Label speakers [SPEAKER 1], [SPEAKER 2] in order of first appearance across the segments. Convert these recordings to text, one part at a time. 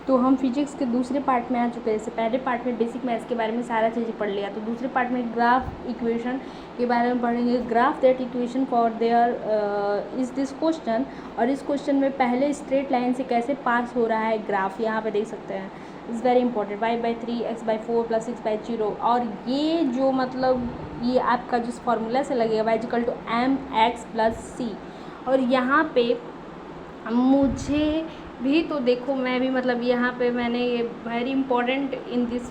[SPEAKER 1] तो हम फिजिक्स के दूसरे पार्ट में आ चुके हैं। जैसे पहले पार्ट में बेसिक मैथ्स के बारे में सारा चीज़ें पढ़ लिया, तो दूसरे पार्ट में ग्राफ इक्वेशन के बारे में पढ़ेंगे। Graph that equation for their is this question. और इस क्वेश्चन में पहले स्ट्रेट लाइन से कैसे पास हो रहा है ग्राफ, यहाँ पे देख सकते हैं। Is very important. y/3 x/4 + 6/0। और ये जो मतलब ये आपका जिस फॉर्मूला से लगेगा y=mx + c। और यहाँ पे मुझे भी तो देखो, मैं भी मतलब यहाँ पे मैंने ये वेरी इंपॉर्टेंट इन दिस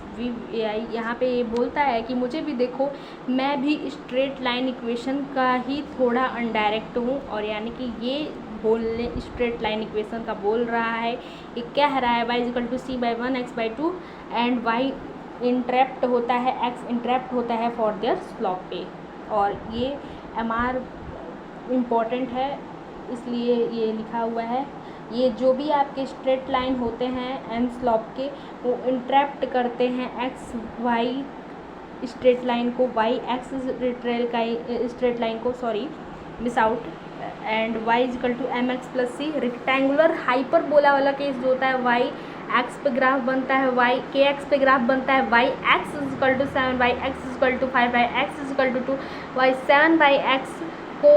[SPEAKER 1] यहाँ पे ये बोलता है कि मुझे भी देखो, मैं भी स्ट्रेट लाइन इक्वेशन का ही थोड़ा अनडायरेक्ट हूँ। और यानी कि ये बोलने स्ट्रेट लाइन इक्वेशन का बोल रहा है, ये कह रहा है y=c/1 x/2 and y interrupt होता है, x इंटरप्ट होता है फॉर देयर स्लॉप पे। और ये MR इम्पॉर्टेंट है, इसलिए ये लिखा हुआ है। ये जो भी आपके स्ट्रेट लाइन होते हैं एंड स्लॉप के, वो इंटरप्ट करते हैं एक्स वाई स्ट्रेट लाइन को, वाई एक्स स्ट्रेट लाइन को, sorry miss out. And y=mx + c। Rectangular hyperbola वाला केस जो होता है, y एक्स पे ग्राफ बनता है, y के एक्स पे ग्राफ बनता है, y(x)=7, y(x)=5, y(x)=2, y(7/x) को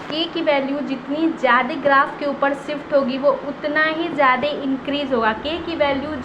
[SPEAKER 1] k की वैल्यू जितनी ज़्यादा ग्राफ के ऊपर शिफ्ट होगी वो उतना ही ज़्यादा इंक्रीज़ होगा। k की वैल्यू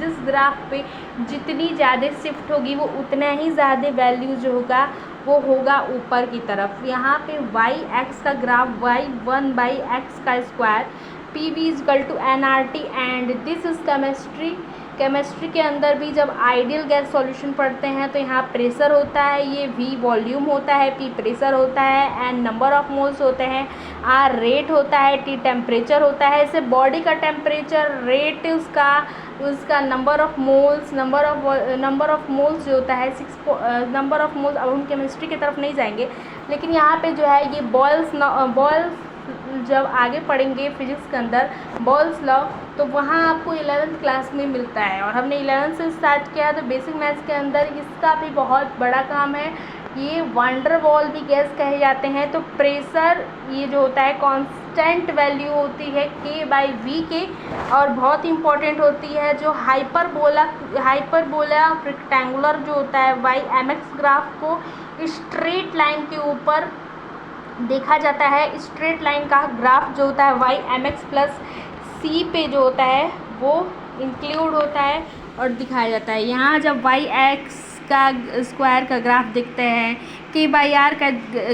[SPEAKER 1] जिस ग्राफ पे जितनी ज़्यादा शिफ्ट होगी वो उतना ही ज़्यादा वैल्यू जो होगा वो होगा ऊपर की तरफ। यहाँ पे y(x) का ग्राफ y1/x का square, PV=nRT। And this is chemistry. Chemistry के अंदर भी जब आइडियल गैस सॉल्यूशन पढ़ते हैं तो यहाँ प्रेशर होता है, ये V वॉल्यूम होता है, P प्रेशर होता है, N नंबर ऑफ मोल्स होते हैं, R रेट होता है, T टेम्परेचर होता है। इसे बॉडी का टेम्परेचर, रेट उसका नंबर ऑफ मोल्स जो होता है 6 नंबर ऑफ मोल्स। अब हम केमिस्ट्री की तरफ नहीं जाएंगे, लेकिन यहाँ पे जो है ये बॉयल्स जब आगे पढ़ेंगे फिजिक्स के अंदर बॉयल्स लॉ, तो वहाँ आपको 11th क्लास में मिलता है। और हमने 11th से स्टार्ट किया, तो बेसिक मैथ्स के अंदर इसका भी बहुत बड़ा काम है। ये वंडर वॉल भी गैस कहे जाते हैं। तो प्रेशर ये जो होता है कांस्टेंट वैल्यू होती है k/v के, और बहुत इंपॉर्टेंट होती है जो हाइपरबोला रेक्टेंगुलर जो होता है y(mx) ग्राफ को स्ट्रेट लाइन के ऊपर देखा जाता है। स्ट्रेट लाइन का ग्राफ जो होता है y(mx + c) पे जो होता है वो इंक्लूड होता है और दिखाया जाता है। यहाँ जब y(x) का स्क्वायर का ग्राफ देखते हैं, k/r का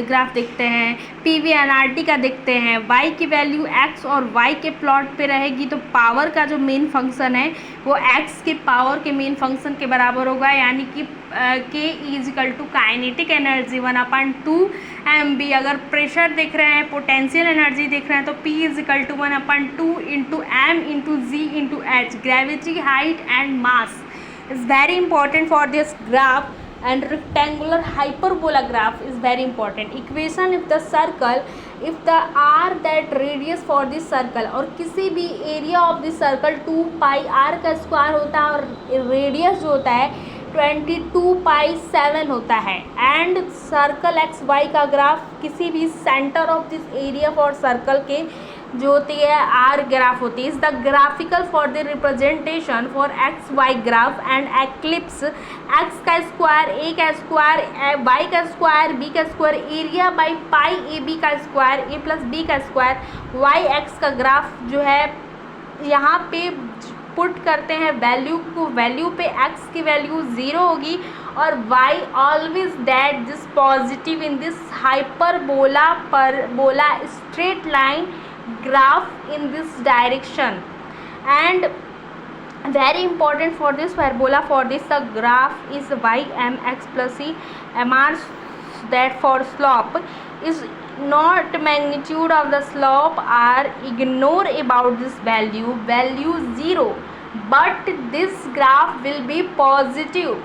[SPEAKER 1] ग्राफ देखते हैं, PV/nRT का देखते हैं, y की वैल्यू x और y के प्लॉट पे रहेगी, तो पावर का जो मेन फंक्शन है वो x के पावर के मेन फंक्शन के बराबर होगा। यानी कि k काइनेटिक एनर्जी 1/2 mb। अगर प्रेशर देख रहे हैं, पोटेंशियल एनर्जी देख रहे हैं, तो P 1/2 × m × g × h। Gravity, height and mass is very important for this graph, and rectangular hyperbola graph is very important. Equation if the circle, if the r that radius for this circle, और किसी भी area of this circle 2πr का square होता है और radius जो होता है 22π7 होता है। एंड सर्कल XY का ग्राफ किसी भी centre of this area for circle के जो होती है आर ग्राफ होती है। Is the graphical for the representation for XY graph and eclipse. X का स्क्वायर, ए का स्क्वायर, वाई का स्क्वायर, बी का square, area by pi A B का स्क्वायर, ए प्लस बी का स्क्वायर। वाई एक्स का graph जो है यहाँ पे पुट करते हैं वैल्यू को, वैल्यू पे x की वैल्यू 0 होगी और y always that this positive in this hyperbola straight line graph in this direction. And very important for this parabola, for this the graph is y(mx + c). MR that for slope is not magnitude of the slope are ignore about this value 0, but this graph will be positive.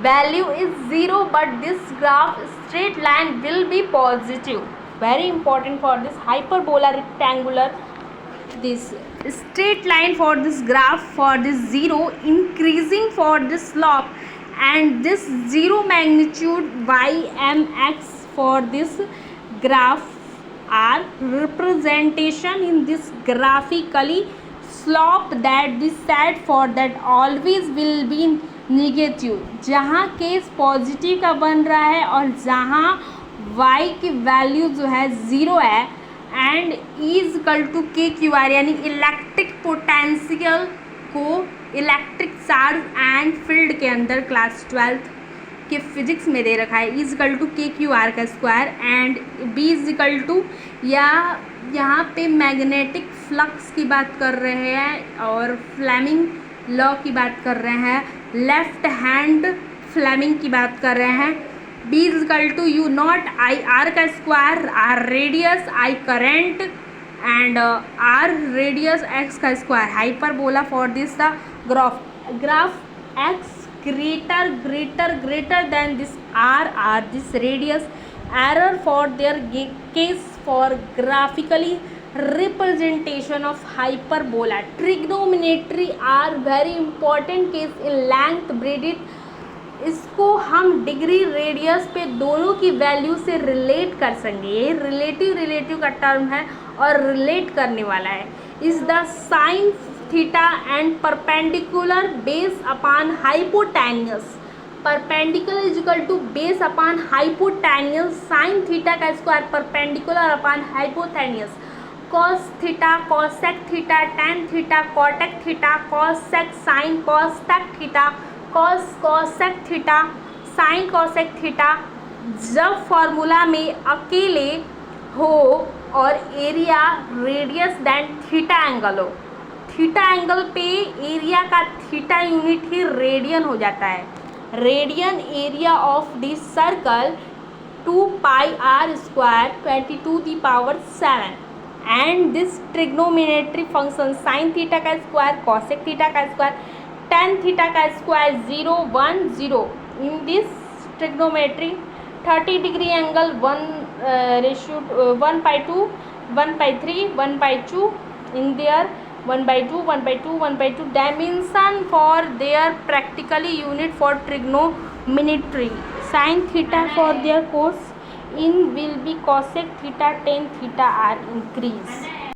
[SPEAKER 1] Value is 0 but this graph straight line will be positive. Very important for this hyperbola rectangular, this straight line for this graph, for this 0 increasing for this slope, and this 0 magnitude y(mx) for this graph are representation in this graphically slope that this set for that always will be negative, जहाँ case positive का बन रहा है और जहाँ y की value जो है 0 है, and is equal to K Q are, यानी इलेक्ट्रिक पोटेंशियल को इलेक्ट्रिक चार्ज एंड फील्ड के अंदर क्लास 12th के फिजिक्स में दे रखा है, is equal to K Q R का square, and B is equal to, या यहाँ पे मैग्नेटिक फ्लक्स की बात कर रहे हैं और फ्लेमिंग लॉ की बात कर रहे हैं, लेफ्ट हैंड फ्लेमिंग की बात कर रहे हैं। B is equal to u naught I R का square, R radius, I current and R radius x का square, hyperbola for this the graph x greater than this r this radius, error for their case for graphically representation of hyperbola. Trigonometry are very important case in length breadth, इसको हम degree radius पे दोनों की value से relate कर सकेंगे। ये relative का टर्म है और रिलेट करने वाला है। Is the sine theta and perpendicular base upon hypotenuse, perpendicular is equal to base upon hypotenuse, sine theta का square perpendicular upon hypotenuse, cos theta cosec theta tan theta cot theta cosec sine cosec theta cos cosec theta sine cosec theta, जब formula में अकेले हो और area radius than theta angle हो, theta angle पे area का theta unit ही radian हो जाता है। Radian area of this circle 2 pi R square 22⁷ and this trigonometry function sine theta का स्क्वायर कॉसेक थीटा का स्क्वायर टेन थीटा का square 0 1 0 in this trigonometry 30 degree angle 1/2 1/3 1/2 in their 1/2 1/2 1/2 dimension for their practically unit for trigonometry. Sin theta for their cos in will be cosec theta tan theta are increased.